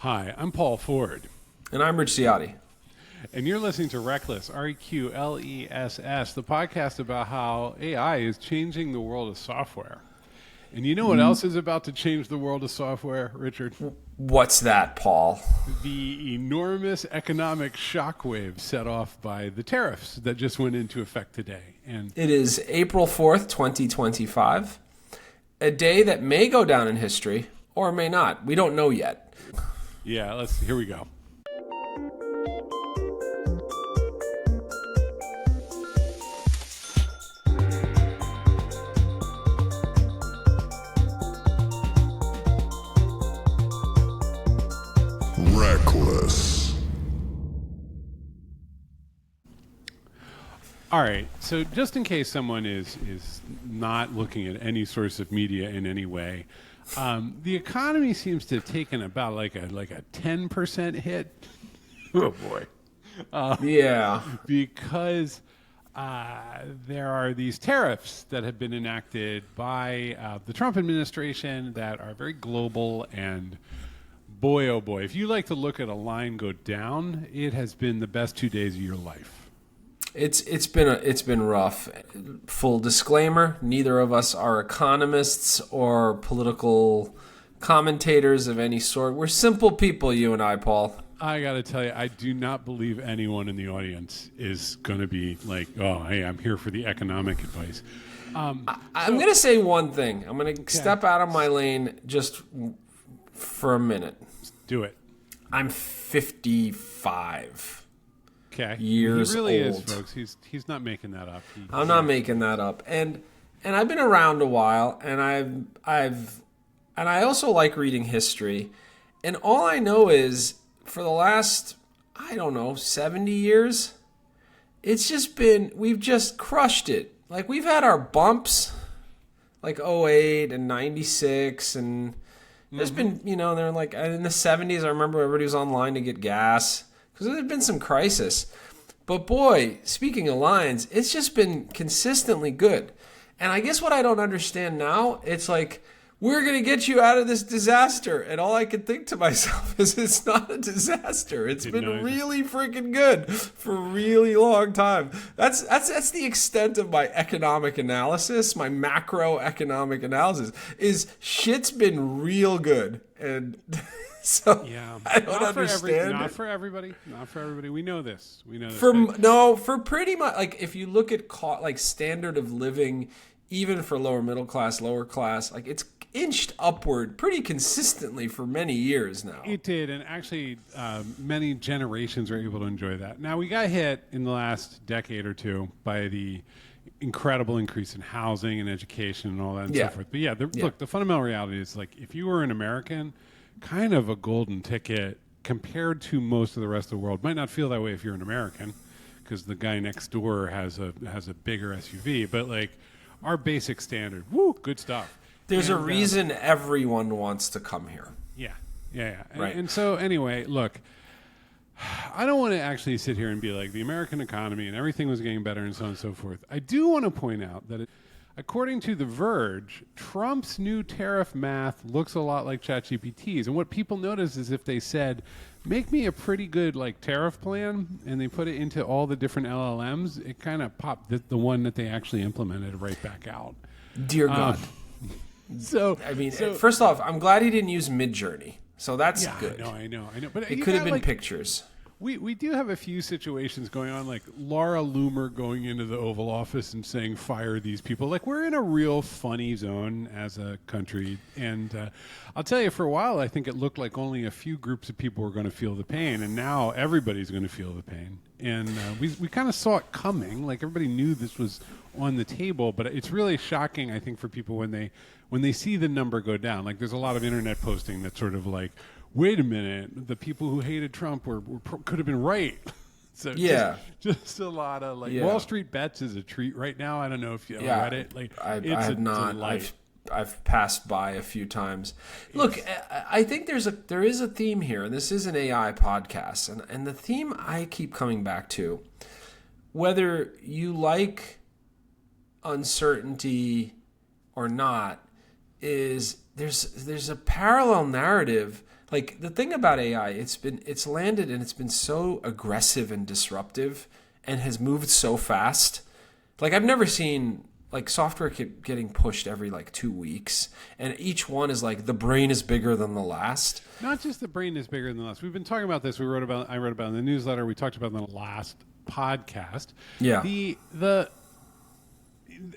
Hi, I'm Paul Ford, And I'm Rich Ciotti. and you're listening to Reqless, Reqless, the podcast about how AI is changing the world of software. And you know what else is about to change the world of software, Richard? What's that, Paul? The enormous economic shockwave set off by the tariffs that just went into effect today. And It is April 4th, 2025, a day that may go down in history or may not. We don't know yet. yeah, here we go. Reqless. All right. So just in case someone is not looking at any source of media in any way, the economy seems to have taken about like a 10% hit. Oh boy. Yeah. Because there are these tariffs that have been enacted by the Trump administration that are very global, and boy, oh boy, if you like to look at a line go down, it has been the best 2 days of your life. It's been rough. Full disclaimer, neither of us are economists or political commentators of any sort. We're simple people, you and I, Paul. I got to tell you, I do not believe anyone in the audience is going to be like, oh, hey, I'm here for the economic advice. I'm going to say one thing. I'm going to step out of my lane just for a minute. Do it. I'm 55 Okay. years He really old. is, folks. He's not making that up. I'm not making that up. And I've been around a while, and I also like reading history. And all I know is for the last, 70 years, it's just been, we've just crushed it. Like, we've had our bumps, like '08 and 96, and there's been, they're like, in the 70s, I remember everybody was online to get gas, because there's been some crisis. But boy, speaking of lines, it's just been consistently good. And I guess what I don't understand now, it's like, we're going to get you out of this disaster. And all I can think to myself is it's not a disaster. It's been really freaking good for a really long time. That's the extent of my economic analysis, my macroeconomic analysis, is shit's been real good. And so Yeah. I don't understand. Not for everybody. Not for everybody. We know this. For pretty much, like, if you look at like standard of living, even for lower middle class, lower class, like, it's inched upward pretty consistently for many years now. It did, and actually many generations are able to enjoy that. Now, we got hit in the last decade or two by the incredible increase in housing and education and all that and so forth. But look, the fundamental reality is, like, if you were an American, kind of a golden ticket compared to most of the rest of the world. Might not feel that way if you're an American, because the guy next door has a bigger SUV. But, like, our basic standard, good stuff. There's a reason everyone wants to come here. Yeah. Right. And so, anyway, look, I don't want to actually sit here and be like the American economy and everything was getting better and so on and so forth. I do want to point out that according to The Verge, Trump's new tariff math looks a lot like ChatGPT's. And what people notice is if they said, make me a pretty good, like, tariff plan, and they put it into all the different LLMs, it kind of popped the one that they actually implemented right back out. Dear God. First off, I'm glad he didn't use Midjourney. So that's good. I know. But it could have been pictures. We do have a few situations going on, like Laura Loomer going into the Oval Office and saying, fire these people. Like, we're in a real funny zone as a country. And I'll tell you, for a while, I think it looked like only a few groups of people were going to feel the pain. And now everybody's going to feel the pain. And we kind of saw it coming. Like, everybody knew this was on the table. But it's really shocking, I think, for people when they see the number go down. Like, there's a lot of internet posting that's sort of like, wait a minute, the people who hated Trump could have been right. So just a lot of, like, Wall Street Bets is a treat right now. I don't know if you read it. Like, I have not. I've passed by a few times. Look, I think there is a theme here, and this is an AI podcast, and the theme I keep coming back to, whether you like uncertainty or not, is there's a parallel narrative. like the thing about AI, it's landed and it's been so aggressive and disruptive and has moved so fast. Like I've never seen like software getting pushed every like 2 weeks, and each one is like the brain is bigger than the last. Not just the brain is bigger than the last. We've been talking about this. I wrote about it in the newsletter. We talked about it in the last podcast. Yeah.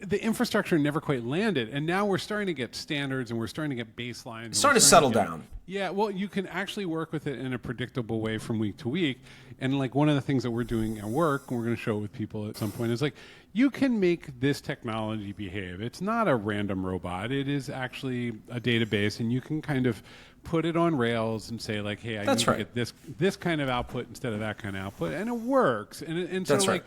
The infrastructure never quite landed, and now we're starting to get standards and we're starting to get baselines. It's starting to settle down. Yeah, well, you can actually work with it in a predictable way from week to week. And like one of the things that we're doing at work, and we're going to show it with people at some point, is like you can make this technology behave. It's not a random robot. It is actually a database, and you can kind of put it on rails and say like, hey, I need to get this kind of output instead of that kind of output, and it works. And so That's right. like.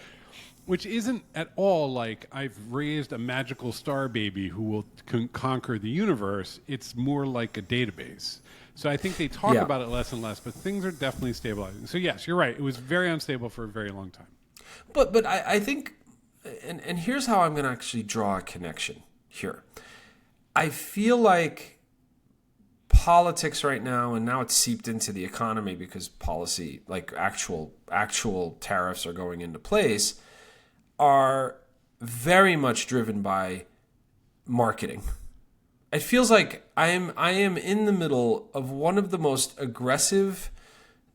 Which isn't at all like I've raised a magical star baby who will conquer the universe. It's more like a database. So I think they talk about it less and less, but things are definitely stabilizing. So yes, you're right. It was very unstable for a very long time. But I think, and here's how I'm going to actually draw a connection here. I feel like politics right now, and now it's seeped into the economy because policy, like actual tariffs are going into place, are very much driven by marketing. It feels like I am in the middle of one of the most aggressive,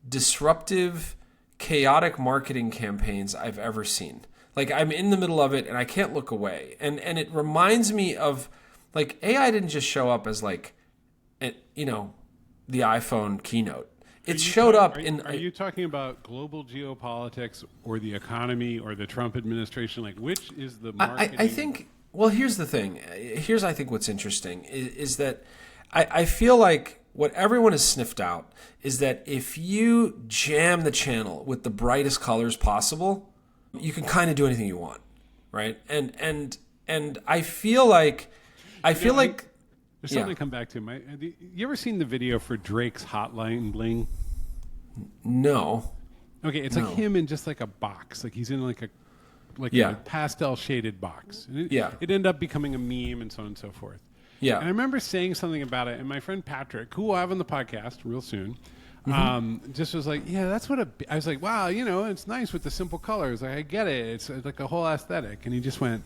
disruptive, chaotic marketing campaigns I've ever seen. Like I'm in the middle of it and I can't look away. And it reminds me of like AI didn't just show up as like the iPhone keynote. It showed up in... Are you talking about global geopolitics or the economy or the Trump administration? Like, which is the marketing? I think... Well, here's the thing. Here's, I think, what's interesting is that I feel like what everyone has sniffed out is that if you jam the channel with the brightest colors possible, you can kind of do anything you want, right? And I feel like... There's something to come back to. You ever seen the video for Drake's Hotline Bling? No. Okay, it's like him in just like a box. Like he's in like a pastel shaded box. And it ended up becoming a meme and so on and so forth. Yeah. And I remember saying something about it, and my friend Patrick, who we'll have on the podcast real soon, just was like, yeah, that's what I was like, wow, it's nice with the simple colors. Like, I get it. It's like a whole aesthetic. And he just went,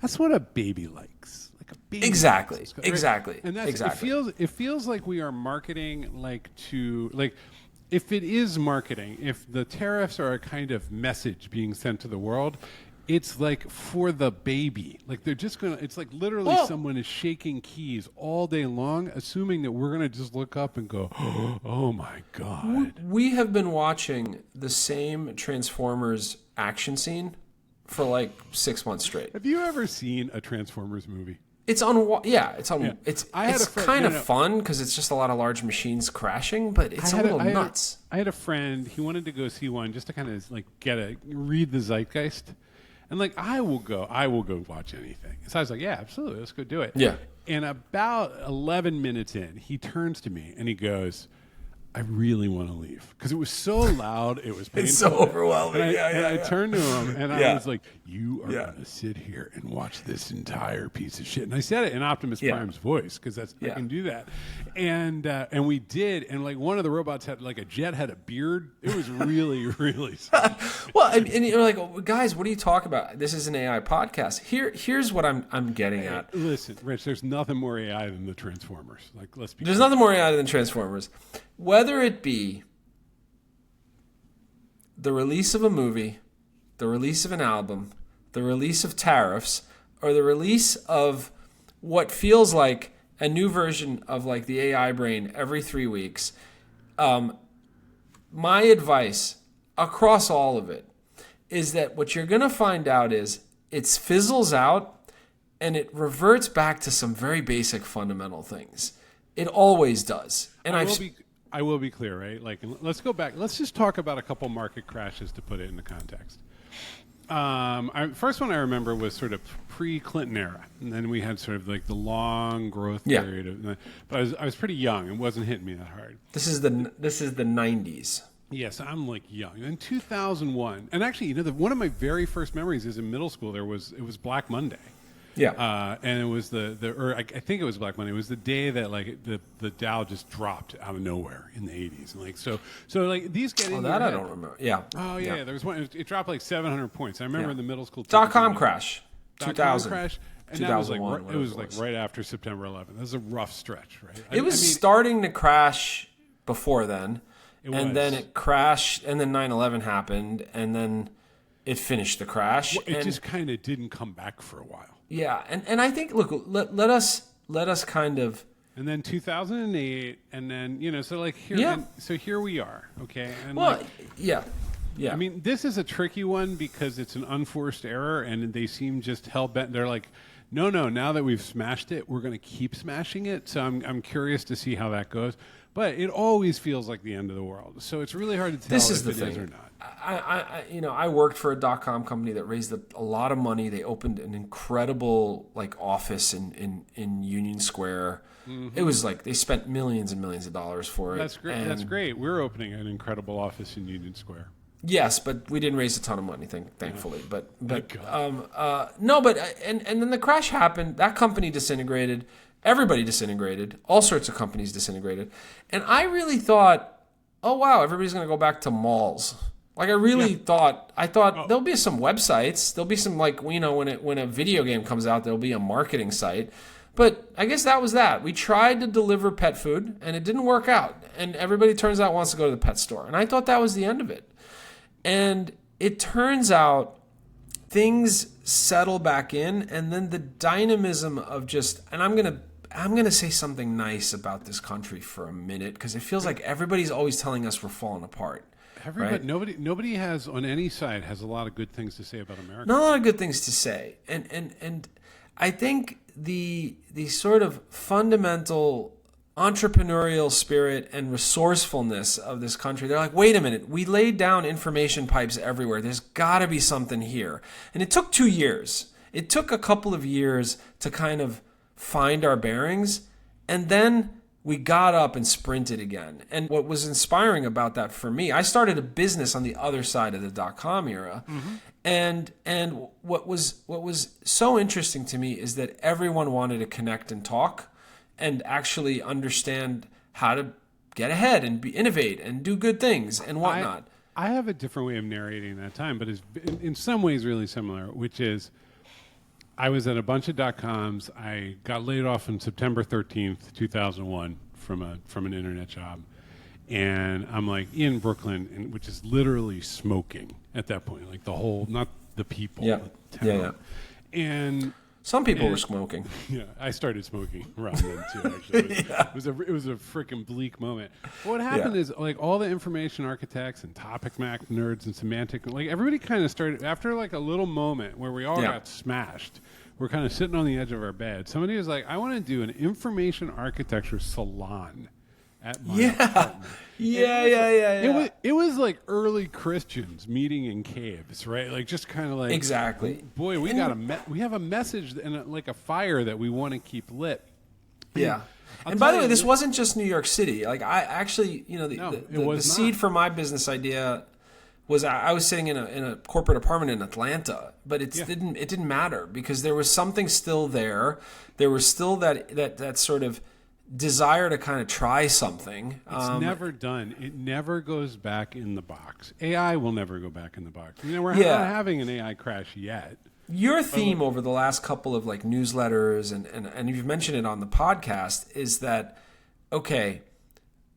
that's what a baby likes. Exactly. And that's it feels like we are marketing if it is marketing, if the tariffs are a kind of message being sent to the world, it's like for the baby. Like they're just it's like literally someone is shaking keys all day long, assuming that we're gonna just look up and go, oh my God. We have been watching the same Transformers action scene for like 6 months straight. Have you ever seen a Transformers movie? It's on. It's kind of fun because it's just a lot of large machines crashing, but it's a little nuts. I had a friend. He wanted to go see one just to kind of like read the zeitgeist, and like I will go watch anything. So I was like, yeah, absolutely, let's go do it. Yeah. And about 11 minutes in, he turns to me and he goes, I really want to leave because it was so loud. It was painful. It's so overwhelming. And I turned to him and I was like, you are going to sit here and watch this entire piece of shit. And I said it in Optimus Prime's voice because I can do that. And we did. And like one of the robots had like a jet had a beard. It was really, really sad. Well, and you're like, oh, guys, what do you talk about? This is an AI podcast. Here's what I'm getting at. Listen, Rich, there's nothing more AI than the Transformers. Like, there's nothing more AI than Transformers. Whether it be the release of a movie, the release of an album, the release of tariffs, or the release of what feels like a new version of like the AI brain every 3 weeks, my advice across all of it is that what you're going to find out is it fizzles out and it reverts back to some very basic fundamental things. It always does. And I will be clear, right? Like, let's go back. Let's just talk about a couple market crashes to put it into context. First one I remember was sort of pre-Clinton era, and then we had sort of like the long growth period. But I was pretty young; it wasn't hitting me that hard. This is the 90s. Yes, I'm like young. In 2001, and actually, one of my very first memories is in middle school. It was Black Monday. And it was or I think it was Black Monday. It was the day that like the Dow just dropped out of nowhere in the 80s. And like so like these get in. That I don't remember. Yeah. Oh yeah, there was one. It dropped like 700 points. I remember in the middle school. .com crash. .com crash. And that was like it was like right after September 11th. That was a rough stretch, right? It was starting to crash before then, then it crashed, and then 9/11 happened, and then it finished the crash. Well, it just kind of didn't come back for a while. Yeah, and I think let us kind of. And then 2008, and then so like here, so here we are, okay. And yeah. I mean, this is a tricky one because it's an unforced error, and they seem just hell bent. They're like, no. Now that we've smashed it, we're going to keep smashing it. So I'm curious to see how that goes. But it always feels like the end of the world. So it's really hard to tell if it is or not. I worked for a .com company that raised a lot of money. They opened an incredible like office in Union Square. Mm-hmm. It was like they spent millions and millions of dollars for it. That's great. That's great. We're opening an incredible office in Union Square. Yes, but we didn't raise a ton of money, thankfully. Yeah. But then the crash happened. That company disintegrated. Everybody disintegrated. All sorts of companies disintegrated. And I really thought, oh wow, everybody's going to go back to malls. Like I thought there'll be some websites. There'll be some like when a video game comes out, there'll be a marketing site. But I guess that was that. We tried to deliver pet food, and it didn't work out. And everybody turns out wants to go to the pet store. And I thought that was the end of it. And it turns out things settle back in, and then the dynamism of and I'm gonna say something nice about this country for a minute because it feels like everybody's always telling us we're falling apart. Right? Nobody has on any side has a lot of good things to say about America. Not a lot of good things to say, and I think the sort of fundamental entrepreneurial spirit and resourcefulness of this country. They're like, wait a minute, we laid down information pipes everywhere. There's got to be something here. And it took 2 years. It took a couple of years to kind of find our bearings. And then we got up and sprinted again. And what was inspiring about that for me, I started a business on the other side of the .com era. Mm-hmm. And what was so interesting to me is that everyone wanted to connect and talk and actually understand how to get ahead and innovate and do good things and whatnot. I have a different way of narrating that time, but it's in some ways really similar, which is I was at a bunch of .coms. I got laid off on September 13th, 2001 from an internet job. And I'm like in Brooklyn, which is literally smoking at that point, like the whole, not the people. Yeah. The town. Yeah. And some people were smoking. Yeah, I started smoking around then too. Actually, it was a freaking bleak moment. But what happened is like all the information architects and topic mac nerds and semantic, like everybody kind of started after like a little moment where we all got smashed. We're kind of sitting on the edge of our bed. Somebody was like, "I want to do an information architecture salon." At my apartment. It was like early Christians meeting in caves, right? Like just kind of like exactly. Boy, we have a message and like a fire that we want to keep lit. Yeah. And by the way, this wasn't just New York City. Like I actually, the seed for my business idea was I was sitting in a corporate apartment in Atlanta, but it didn't matter because there was something still there. There was still that sort of desire to kind of try something. It's never done. It never goes back in the box. AI will never go back in the box. We're not having an AI crash yet. Your theme over the last couple of like newsletters and you've mentioned it on the podcast is that, okay,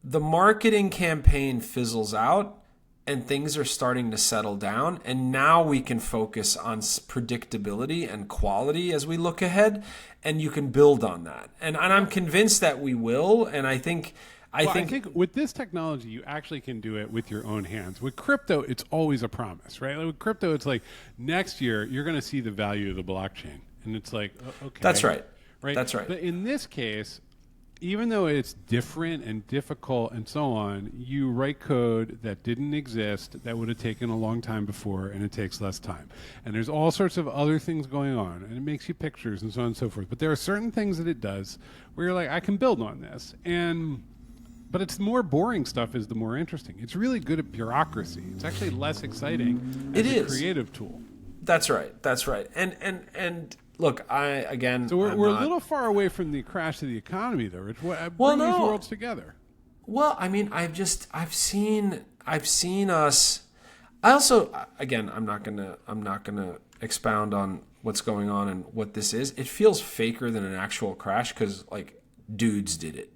the marketing campaign fizzles out and things are starting to settle down. And now we can focus on predictability and quality as we look ahead. And you can build on that. And I'm convinced that we will. And I think with this technology, you actually can do it with your own hands. With crypto, it's always a promise, right? Like with crypto, it's like next year, you're going to see the value of the blockchain. And it's like, okay. That's right. Right. That's right. But in this case, even though it's different and difficult and so on, you write code that didn't exist that would have taken a long time before, and it takes less time. And there's all sorts of other things going on, and it makes you pictures and so on and so forth. But there are certain things that it does where you're like, I can build on this. But it's the more boring stuff is the more interesting. It's really good at bureaucracy. It's actually less exciting as a creative tool. That's right. And look, again, So we're not, a little far away from the crash of the economy, though, Rich. Well, Bring these no. worlds together. Well, I mean, I've seen us. I also, again, I'm not gonna expound on what's going on and what this is. It feels faker than an actual crash because like dudes did it.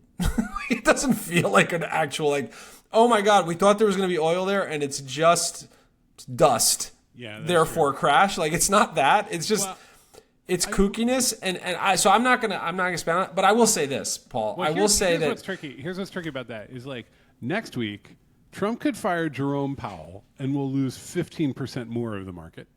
It doesn't feel like an actual like, oh my God, we thought there was gonna be oil there and it's just dust. Yeah. That's Therefore, true. crash. Like it's not that. It's just. Well, It's kookiness, so I'm not gonna expand on it, but I will say this, Paul. Well, I will say here's that what's tricky. Here's what's tricky about that is like next week, Trump could fire Jerome Powell and we'll lose 15% more of the market.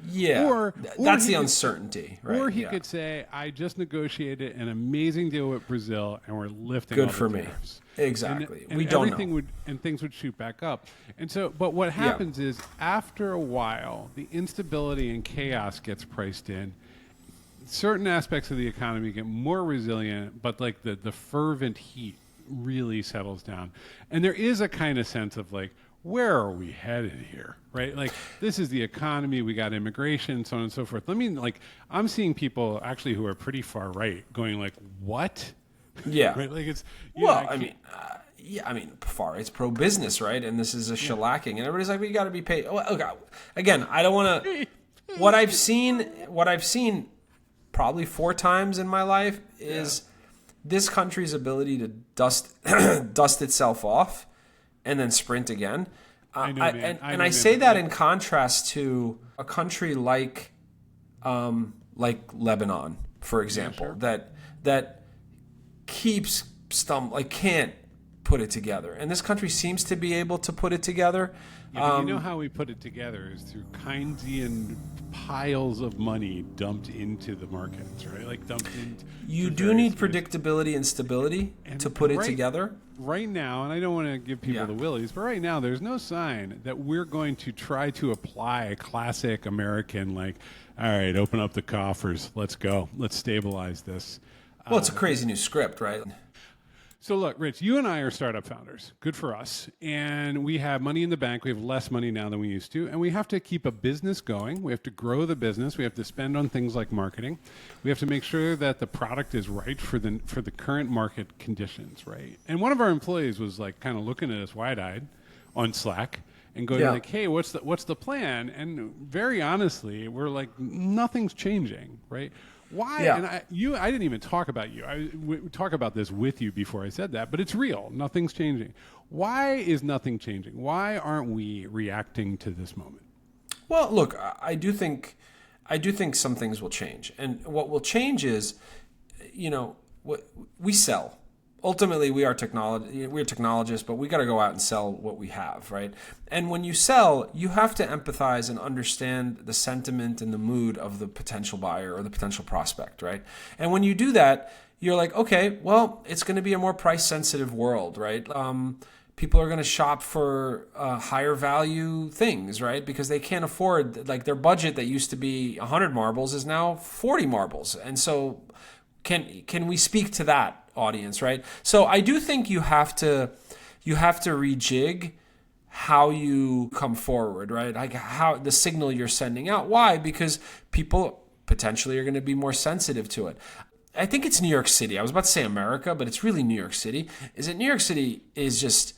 yeah, or that's he the could- uncertainty, right? Or he Yeah. could say, "I just negotiated an amazing deal with Brazil, and we're lifting Good all for the me. tariffs." Exactly. And We don't everything know. and things would shoot back up. And so, but what happens is after a while, the instability and chaos gets priced in. Certain aspects of the economy get more resilient, but like the fervent heat really settles down. And there is a kind of sense of like, where are we headed here? Right? Like this is the economy, we got immigration, so on and so forth. I mean, like I'm seeing people actually who are pretty far right going like, what? Yeah. Right? Like it's, you Well, know, I mean, far it's pro business, right? And this is a shellacking, and everybody's like, we got to be paid. Well, okay. Again, I don't want to. What I've seen, probably 4 times in my life is this country's ability to dust itself off and then sprint again. I know, man. I know, I man. say that in contrast to a country like Lebanon, for example, that keeps can't put it together, and this country seems to be able to put it together. Yeah, but you know how we put it together is through Keynesian piles of money dumped into the markets, right? Like dumped into. You do need predictability and stability to put it together. Right now, and I don't want to give people the willies, but right now there's no sign that we're going to try to apply a classic American, like, all right, open up the coffers, let's go, let's stabilize this. Well, it's a crazy new script, right? So look, Rich, you and I are startup founders. Good for us. And we have money in the bank. We have less money now than we used to. And we have to keep a business going. We have to grow the business. We have to spend on things like marketing. We have to make sure that the product is right for the current market conditions, right? And one of our employees was like kind of looking at us wide-eyed on Slack and going like, hey, what's the plan? And very honestly, we're like, nothing's changing, right? Why? Yeah. And I didn't even talk about you. We talk about this with you before I said that, but it's real. Nothing's changing. Why is nothing changing? Why aren't we reacting to this moment? Well, look, I do think some things will change, and what will change is, what we sell. Ultimately, we're technologists, but we got to go out and sell what we have, right? And when you sell, you have to empathize and understand the sentiment and the mood of the potential buyer or the potential prospect, right? And when you do that, you're like, okay, well, it's going to be a more price-sensitive world, right? People are going to shop for higher value things, right? Because they can't afford, like their budget that used to be 100 marbles is now 40 marbles. And so can we speak to that audience, right? So I do think you have to rejig how you come forward, right? Like how the signal you're sending out. Why? Because people potentially are going to be more sensitive to it. I think it's New York City. I was about to say America, but it's really New York City. Is that New York City is just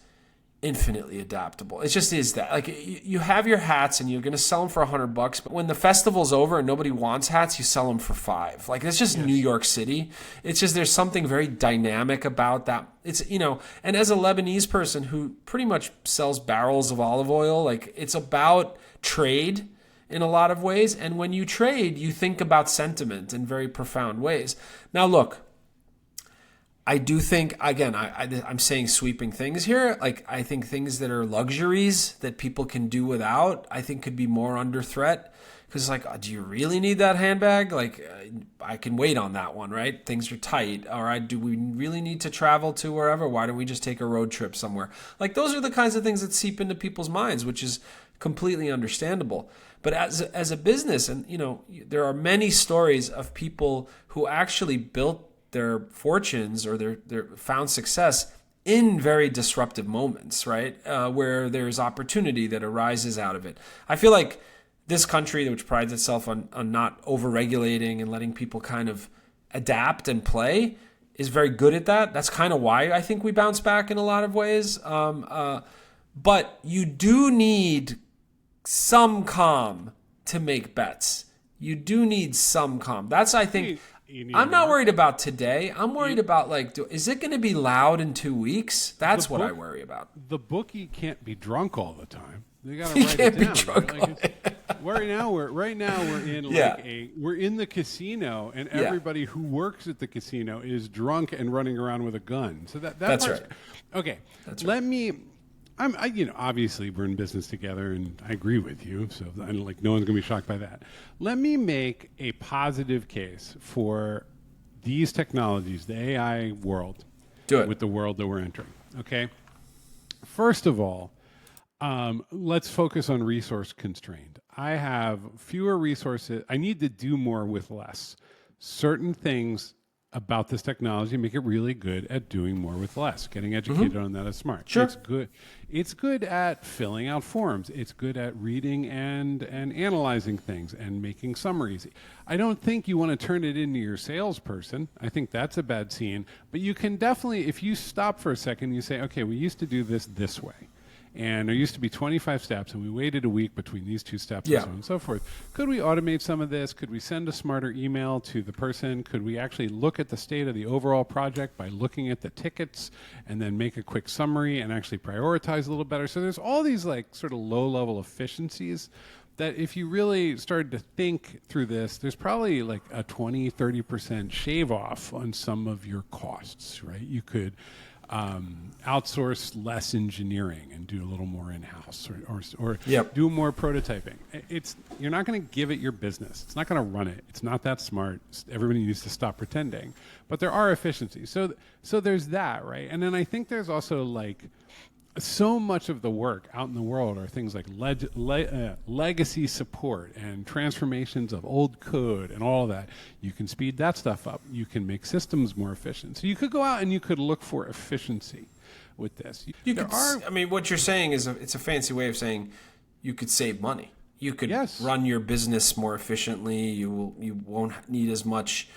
infinitely adaptable. It just is that. Like you have your hats and you're going to sell them for $100, but when the festival's over and nobody wants hats, you sell them for $5. Like it's just New York City. It's just there's something very dynamic about that. It's and as a Lebanese person who pretty much sells barrels of olive oil, like it's about trade in a lot of ways. And when you trade, you think about sentiment in very profound ways. Now, look, I do think, again, I'm saying sweeping things here. Like, I think things that are luxuries that people can do without, I think could be more under threat. Because, like, do you really need that handbag? Like, I can wait on that one, right? Things are tight. All right, do we really need to travel to wherever? Why don't we just take a road trip somewhere? Like, those are the kinds of things that seep into people's minds, which is completely understandable. But as a business, and, there are many stories of people who actually built their fortunes or their found success in very disruptive moments, right? Where there's opportunity that arises out of it. I feel like this country, which prides itself on not over-regulating and letting people kind of adapt and play, is very good at that. That's kind of why I think we bounce back in a lot of ways. But you do need some calm to make bets. You do need some calm. That's, I think, I'm not worried about today. I'm worried about, like, is it going to be loud in 2 weeks? That's what I worry about. The bookie can't be drunk all the time. They got to He write can't it be down. drunk Right now we're in we're in the casino, and everybody who works at the casino is drunk and running around with a gun. So that's right. Okay, That's obviously we're in business together, and I agree with you. So no one's gonna be shocked by that. Let me make a positive case for these technologies, the AI world, with the world that we're entering. Okay, first of all. Let's focus on resource constrained. I have fewer resources. I need to do more with less. Certain things about this technology make it really good at doing more with less. Getting educated on that is smart. Sure. It's good. It's good at filling out forms. It's good at reading and analyzing things and making summaries. I don't think you want to turn it into your salesperson. I think that's a bad scene. But you can definitely, if you stop for a second, you say, okay, we used to do this way. And there used to be 25 steps, and we waited a week between these 2 steps and so on and so forth. Could we automate some of this? Could we send a smarter email to the person? Could we actually look at the state of the overall project by looking at the tickets and then make a quick summary and actually prioritize a little better? So there's all these like sort of low-level efficiencies that if you really started to think through this, there's probably like a 20-30% shave off on some of your costs, right? You could outsource less engineering and do a little more in-house or do more prototyping. You're not going to give it your business. It's not going to run it. It's not that smart. Everybody needs to stop pretending. But there are efficiencies. So there's that, right? And then I think there's also like so much of the work out in the world are things like legacy support and transformations of old code and all of that. You can speed that stuff up. You can make systems more efficient. So you could go out and you could look for efficiency with this. What you're saying is it's a fancy way of saying you could save money. You could run your business more efficiently. You won't need as much.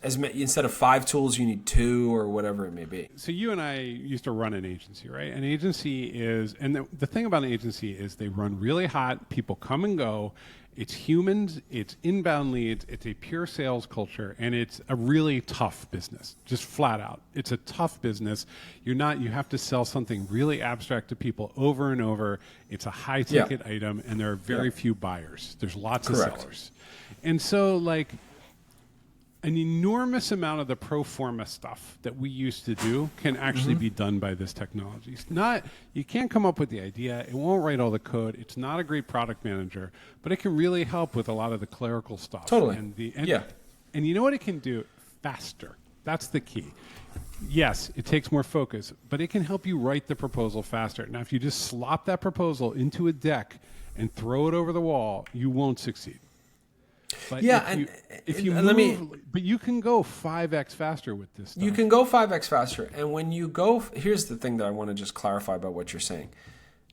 Instead of 5 tools, you need 2 or whatever it may be. So you and I used to run an agency, right? An agency is, and the thing about an agency is they run really hot. People come and go. It's humans. It's inbound leads. It's a pure sales culture, and it's a really tough business, just flat out. It's a tough business. You have to sell something really abstract to people over and over. It's a high ticket item, and there are very few buyers. There's lots of sellers. And so like, an enormous amount of the pro forma stuff that we used to do can actually be done by this technology. You can't come up with the idea. It won't write all the code. It's not a great product manager, but it can really help with a lot of the clerical stuff. Totally. And you know what it can do? Faster. That's the key. Yes, it takes more focus, but it can help you write the proposal faster. Now, if you just slop that proposal into a deck and throw it over the wall, you won't succeed. But but you can go 5x faster with this stuff. You can go 5x faster. And when you go, here's the thing that I want to just clarify about what you're saying.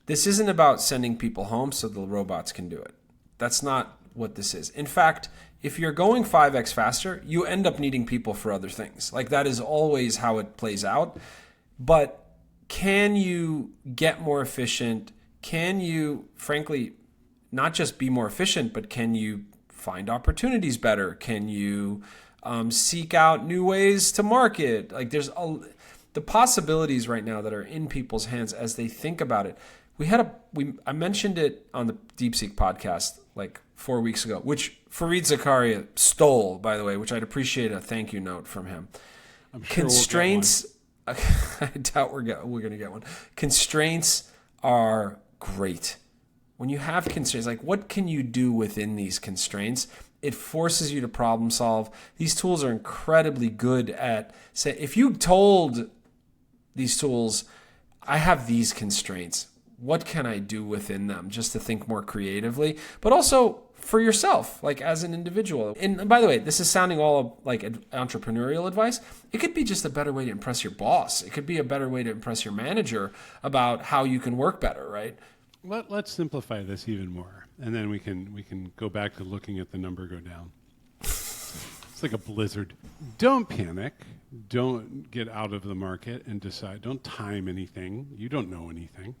This isn't about sending people home so the robots can do it. That's not what this is. In fact, if you're going 5x faster, you end up needing people for other things. Like that is always how it plays out. But can you get more efficient? Can you, frankly, not just be more efficient, but can you find opportunities better? Can you seek out new ways to market? Like the possibilities right now that are in people's hands as they think about it. I mentioned it on the DeepSeek podcast like 4 weeks ago, which Fareed Zakaria stole, by the way, which I'd appreciate a thank you note from him. I'm sure Constraints, I doubt we're going to get one. Constraints are great. When you have constraints, like what can you do within these constraints? It forces you to problem solve. These tools are incredibly good at, say, if you told these tools, I have these constraints, what can I do within them just to think more creatively, but also for yourself, like as an individual. And by the way, this is sounding all like entrepreneurial advice. It could be just a better way to impress your boss. It could be a better way to impress your manager about how you can work better, right? Let's simplify this even more, and then we can go back to looking at the number go down. It's like a blizzard. Don't panic. Don't get out of the market and decide. Don't time anything. You don't know anything.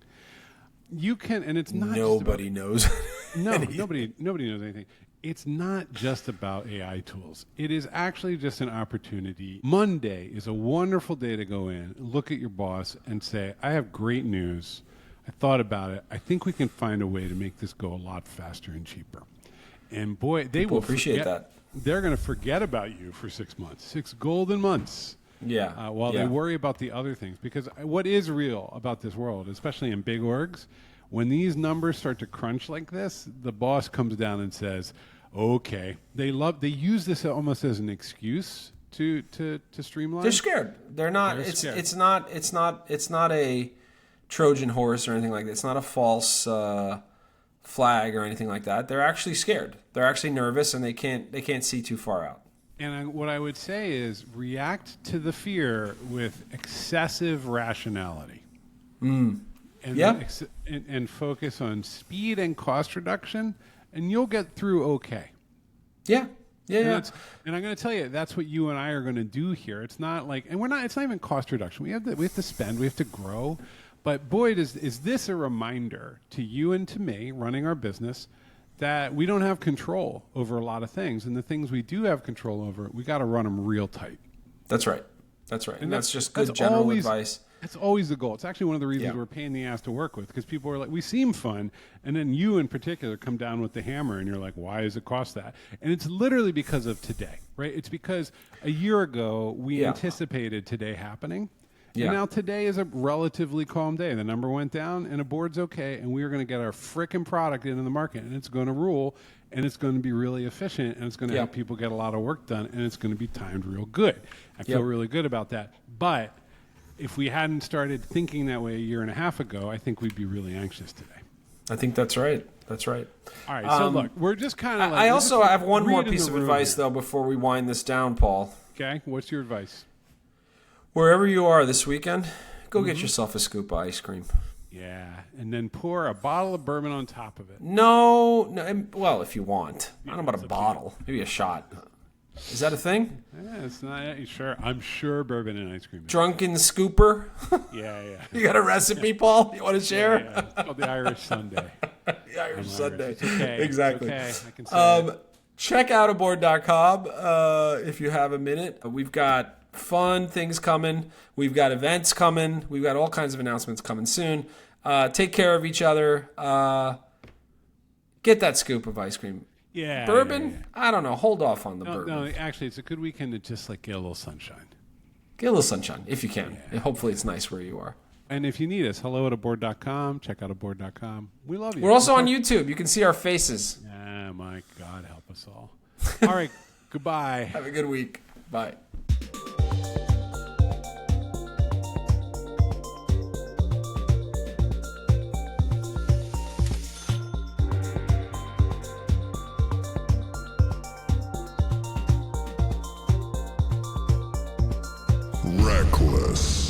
You can, and it's not. Nobody knows. No, nobody knows anything. It's not just about AI tools. It is actually just an opportunity. Monday is a wonderful day to go in, look at your boss, and say, "I have great news. I thought about it. I think we can find a way to make this go a lot faster and cheaper." And boy, they will appreciate that. They're going to forget about you for 6 months, 6 golden months. Yeah. While they worry about the other things. Because what is real about this world, especially in big orgs, when these numbers start to crunch like this, the boss comes down and says, "Okay." They use this almost as an excuse to streamline. They're scared. They're not. Scared. It's not a Trojan horse or anything like that. It's not a false flag or anything like that. They're actually scared. They're actually nervous, and they can't see too far out. And what I would say is react to the fear with excessive rationality. And focus on speed and cost reduction, and you'll get through okay. Yeah. And I'm going to tell you, that's what you and I are going to do here. It's not like, and it's not even cost reduction. We have to spend, we have to grow. But boy, is this a reminder to you and to me running our business that we don't have control over a lot of things. And the things we do have control over, we got to run them real tight. That's right. And that's just good that's general advice. That's always the goal. It's actually one of the reasons we're a pain in the ass to work with, because people are like, we seem fun, and then you in particular come down with the hammer, and you're like, why does it cost that? And it's literally because of today, right? It's because a year ago we anticipated today happening, and now today is a relatively calm day. The number went down, and a board's okay, and we are going to get our frickin' product into the market, and it's going to rule, and it's going to be really efficient, and it's going to help people get a lot of work done, and it's going to be timed real good. I feel really good about that, but if we hadn't started thinking that way a year and a half ago, I think we'd be really anxious today. I think that's right. All right. So look, we're just kind of. I also have one more piece of advice though before we wind this down, Paul. Okay. What's your advice? Wherever you are this weekend, go get yourself a scoop of ice cream. Yeah, and then pour a bottle of bourbon on top of it. No. Well, if you want. I don't know about a bottle. Maybe a shot. Is that a thing? Yeah, it's not sure. I'm sure bourbon and ice cream. Drunken scooper. Yeah. You got a recipe, Paul? You want to share? Yeah. It's called the Irish Sunday. The Irish Sunday. It's okay. Exactly. It's okay. I can say it. Check out aboard.com if you have a minute. We've got fun things coming. We've got events coming. We've got all kinds of announcements coming soon. Take care of each other. Get that scoop of ice cream. Yeah. Bourbon? Yeah. I don't know. Hold off on the bourbon. No, actually, it's a good weekend to just like get a little sunshine. Get a little sunshine if you can. Yeah. Hopefully it's nice where you are. And if you need us, hello@aboard.com. Check out aboard.com. We love you. We're also on YouTube. You can see our faces. Ah, my God, help us all. All right. Goodbye. Have a good week. Bye. Reqless.